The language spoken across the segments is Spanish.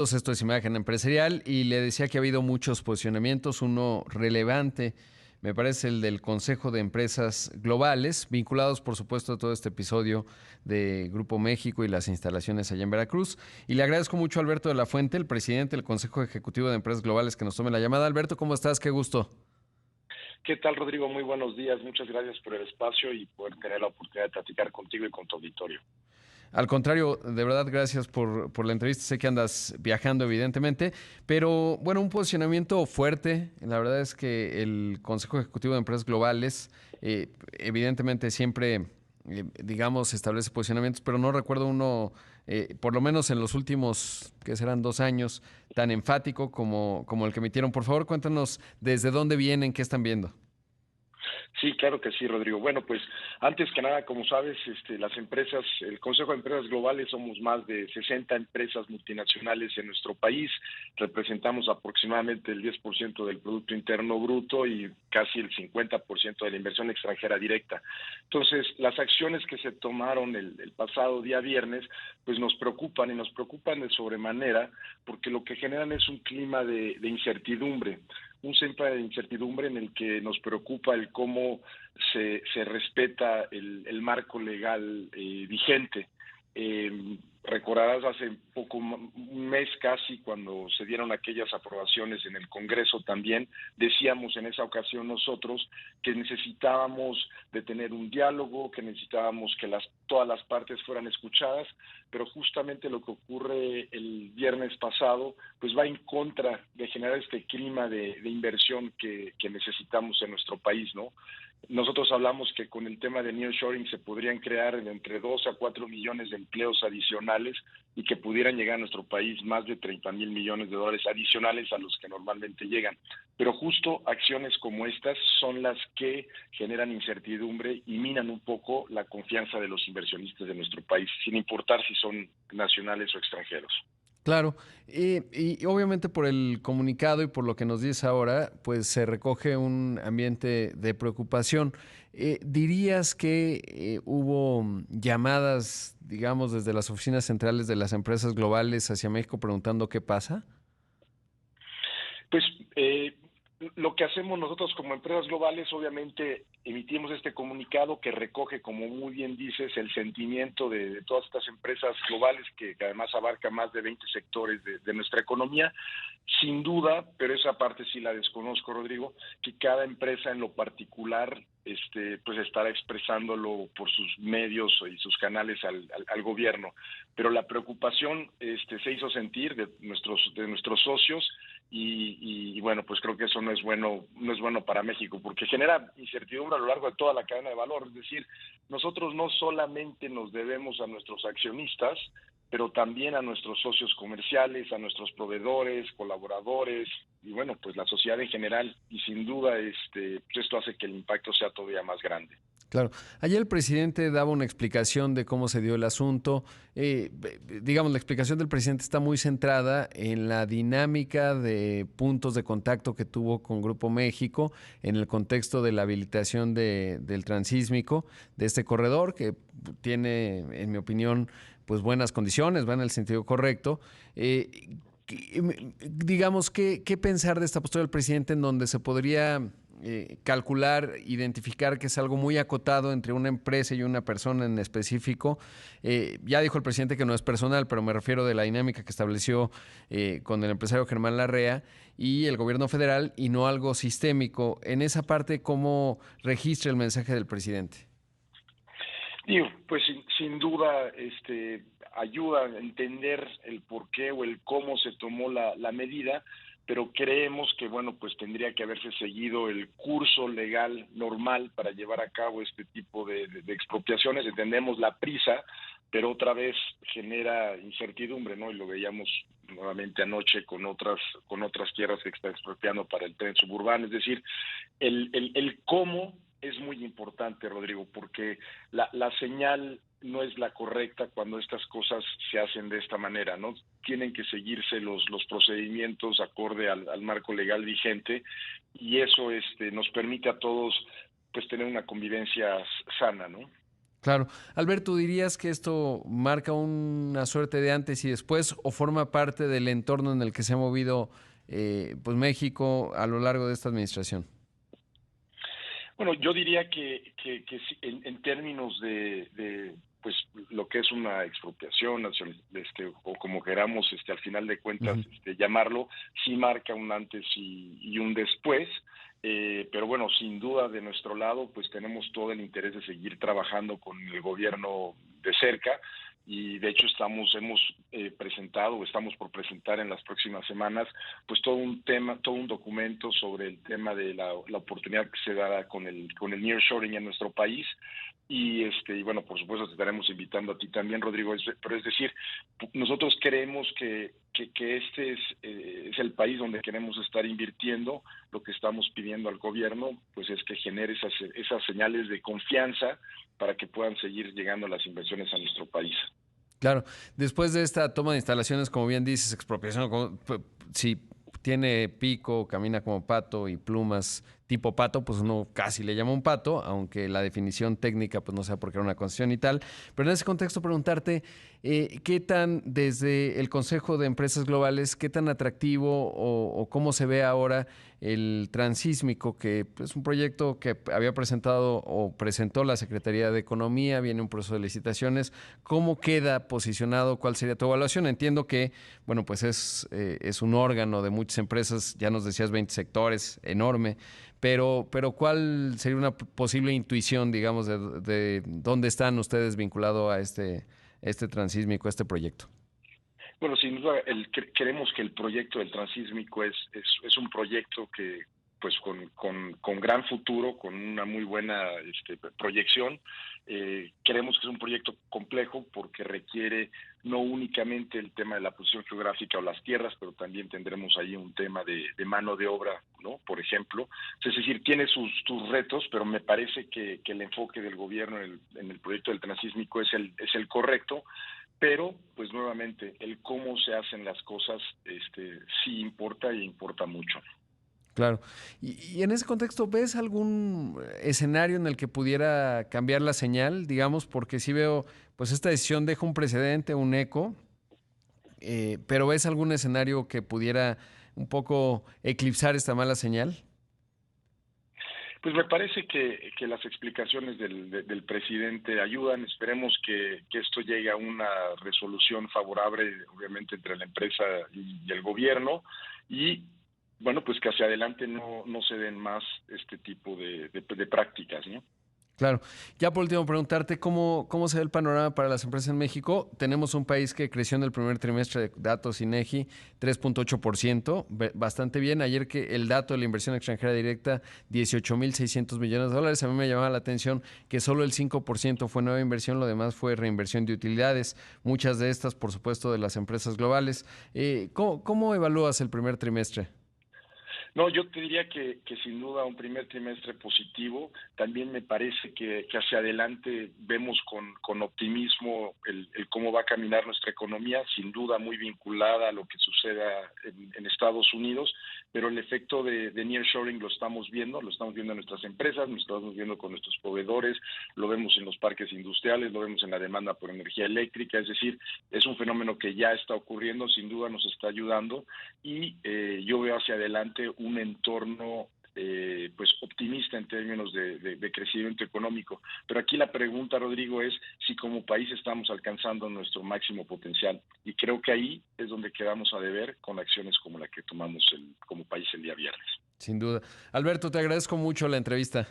Esto es Imagen Empresarial y le decía que ha habido muchos posicionamientos, uno relevante, me parece el del Consejo de Empresas Globales, vinculados por supuesto a todo este episodio de Grupo México y las instalaciones allá en Veracruz. Y le agradezco mucho a Alberto de la Fuente, el presidente del Consejo Ejecutivo de Empresas Globales, que nos tome la llamada. Alberto, ¿cómo estás? Qué gusto. ¿Qué tal, Rodrigo? Muy buenos días. Muchas gracias por el espacio y poder tener la oportunidad de platicar contigo y con tu auditorio. Al contrario, de verdad, gracias por la entrevista. Sé que andas viajando, evidentemente, pero bueno, un posicionamiento fuerte. La verdad es que el Consejo Ejecutivo de Empresas Globales, evidentemente, siempre, digamos, establece posicionamientos, pero no recuerdo uno, por lo menos en los últimos, que serán 2 años, tan enfático como el que emitieron. Por favor, cuéntanos desde dónde vienen, qué están viendo. Sí, claro que sí, Rodrigo. Bueno, pues antes que nada, como sabes, las empresas, el Consejo de Empresas Globales, somos más de 60 empresas multinacionales en nuestro país. Representamos aproximadamente el 10% del Producto Interno Bruto y casi el 50% de la inversión extranjera directa. Entonces, las acciones que se tomaron el pasado día viernes, pues nos preocupan y nos preocupan de sobremanera porque lo que generan es un clima de incertidumbre, un centro de incertidumbre en el que nos preocupa el cómo se respeta el marco legal vigente. Recordarás hace poco, un mes casi, cuando se dieron aquellas aprobaciones en el Congreso también, decíamos en esa ocasión nosotros que necesitábamos de tener un diálogo, que necesitábamos que todas las partes fueran escuchadas, pero justamente lo que ocurre el viernes pasado pues va en contra de generar este clima de inversión que necesitamos en nuestro país, ¿no? Nosotros hablamos que con el tema de nearshoring se podrían crear entre 2 a 4 millones de empleos adicionales y que pudieran llegar a nuestro país más de 30,000 millones de dólares adicionales a los que normalmente llegan. Pero justo acciones como estas son las que generan incertidumbre y minan un poco la confianza de los inversionistas de nuestro país, sin importar si son nacionales o extranjeros. Claro, y obviamente por el comunicado y por lo que nos dices ahora, pues se recoge un ambiente de preocupación. ¿Dirías que hubo llamadas, digamos, desde las oficinas centrales de las empresas globales hacia México preguntando qué pasa? Pues lo que hacemos nosotros como empresas globales, obviamente emitimos este comunicado que recoge, como muy bien dices, el sentimiento de todas estas empresas globales que además abarca más de 20 sectores de nuestra economía. Sin duda, pero esa parte sí la desconozco, Rodrigo, que cada empresa en lo particular pues estará expresándolo por sus medios y sus canales al gobierno. Pero la preocupación se hizo sentir de nuestros socios y bueno, pues creo que eso no es bueno para México, porque genera incertidumbre a lo largo de toda la cadena de valor. Es decir, nosotros no solamente nos debemos a nuestros accionistas, pero también a nuestros socios comerciales, a nuestros proveedores, colaboradores y bueno, pues la sociedad en general, y sin duda pues esto hace que el impacto sea todavía más grande. Claro. Ayer el presidente daba una explicación de cómo se dio el asunto. Digamos, la explicación del presidente está muy centrada en la dinámica de puntos de contacto que tuvo con Grupo México en el contexto de la habilitación del transísmico de este corredor, que tiene, en mi opinión, pues buenas condiciones, va en el sentido correcto. Digamos, ¿qué pensar de esta postura del presidente en donde se podría calcular, identificar que es algo muy acotado entre una empresa y una persona en específico? Ya dijo el presidente que no es personal, pero me refiero de la dinámica que estableció con el empresario Germán Larrea y el gobierno federal y no algo sistémico. En esa parte, ¿cómo registra el mensaje del presidente? Digo, pues sin duda ayuda a entender el por qué o el cómo se tomó la medida, pero creemos que, bueno, pues tendría que haberse seguido el curso legal normal para llevar a cabo este tipo de expropiaciones. Entendemos la prisa, pero otra vez genera incertidumbre, ¿no? Y lo veíamos nuevamente anoche con otras tierras que están expropiando para el tren suburbano. Es decir, el cómo es muy importante, Rodrigo, porque la señal no es la correcta cuando estas cosas se hacen de esta manera, ¿no? Tienen que seguirse los procedimientos acorde al marco legal vigente, y eso nos permite a todos pues tener una convivencia sana, ¿no? Claro. Alberto, ¿dirías que esto marca una suerte de antes y después o forma parte del entorno en el que se ha movido pues México a lo largo de esta administración? Bueno, yo diría que sí, en términos pues lo que es una expropiación o como queramos al final de cuentas Ujú. llamarlo, sí marca un antes y un después. Pero bueno, sin duda de nuestro lado, pues tenemos todo el interés de seguir trabajando con el gobierno de cerca y de hecho hemos presentado o estamos por presentar en las próximas semanas pues todo un tema, todo un documento sobre el tema de la oportunidad que se dará con el nearshoring en nuestro país y bueno, por supuesto te estaremos invitando a ti también, Rodrigo, pero es decir, nosotros creemos que este es el país donde queremos estar invirtiendo. Lo que estamos pidiendo al gobierno pues es que genere esas señales de confianza para que puedan seguir llegando las inversiones a nuestro país. Claro, después de esta toma de instalaciones, como bien dices, expropiación, si tiene pico, camina como pato y plumas tipo pato, pues uno casi le llama un pato, aunque la definición técnica pues no sea porque era una concesión y tal. Pero en ese contexto preguntarte, ¿qué tan desde el Consejo de Empresas Globales, qué tan atractivo o cómo se ve ahora el transísmico, que es un proyecto que había presentado o presentó la Secretaría de Economía, viene un proceso de licitaciones? ¿Cómo queda posicionado? ¿Cuál sería tu evaluación? Entiendo que, bueno, pues es un órgano de muchas empresas, ya nos decías 20 sectores, enorme, pero ¿cuál sería una posible intuición, digamos, de dónde están ustedes vinculados a este transísmico, a este proyecto? Bueno, sin duda, creemos que el proyecto del transísmico es un proyecto que, pues, con gran futuro, con una muy buena proyección. Creemos que es un proyecto complejo porque requiere no únicamente el tema de la posición geográfica o las tierras, pero también tendremos ahí un tema de mano de obra, ¿no? Por ejemplo. Es decir, tiene sus retos, pero me parece que el enfoque del gobierno en el proyecto del transísmico es el correcto. Pero, pues nuevamente, el cómo se hacen las cosas sí importa y importa mucho. Claro. Y en ese contexto, ¿ves algún escenario en el que pudiera cambiar la señal? Digamos, porque sí veo, pues esta decisión deja un precedente, un eco, pero ¿ves algún escenario que pudiera un poco eclipsar esta mala señal? Pues me parece que las explicaciones del presidente ayudan. Esperemos que esto llegue a una resolución favorable, obviamente, entre la empresa y el gobierno. Y bueno, pues que hacia adelante no se den más este tipo de prácticas, ¿no? Claro. Ya por último, preguntarte cómo se ve el panorama para las empresas en México. Tenemos un país que creció en el primer trimestre de datos INEGI 3.8%, bastante bien. Ayer que el dato de la inversión extranjera directa, 18.600 millones de dólares. A mí me llamaba la atención que solo el 5% fue nueva inversión, lo demás fue reinversión de utilidades. Muchas de estas, por supuesto, de las empresas globales. ¿Cómo evalúas el primer trimestre? No, yo te diría que sin duda un primer trimestre positivo. También me parece que hacia adelante vemos con optimismo el cómo va a caminar nuestra economía, sin duda muy vinculada a lo que suceda en Estados Unidos, pero el efecto de nearshoring lo estamos viendo en nuestras empresas, lo estamos viendo con nuestros proveedores, lo vemos en los parques industriales, lo vemos en la demanda por energía eléctrica. Es decir, es un fenómeno que ya está ocurriendo, sin duda nos está ayudando y yo veo hacia adelante un entorno pues optimista en términos de crecimiento económico. Pero aquí la pregunta, Rodrigo, es si como país estamos alcanzando nuestro máximo potencial. Y creo que ahí es donde quedamos a deber con acciones como la que tomamos como país el día viernes. Sin duda. Alberto, te agradezco mucho la entrevista.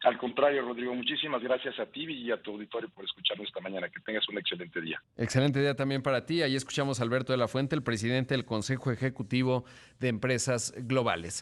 Al contrario, Rodrigo, muchísimas gracias a ti y a tu auditorio por escucharnos esta mañana. Que tengas un excelente día. Excelente día también para ti. Ahí escuchamos a Alberto de la Fuente, el presidente del Consejo Ejecutivo de Empresas Globales.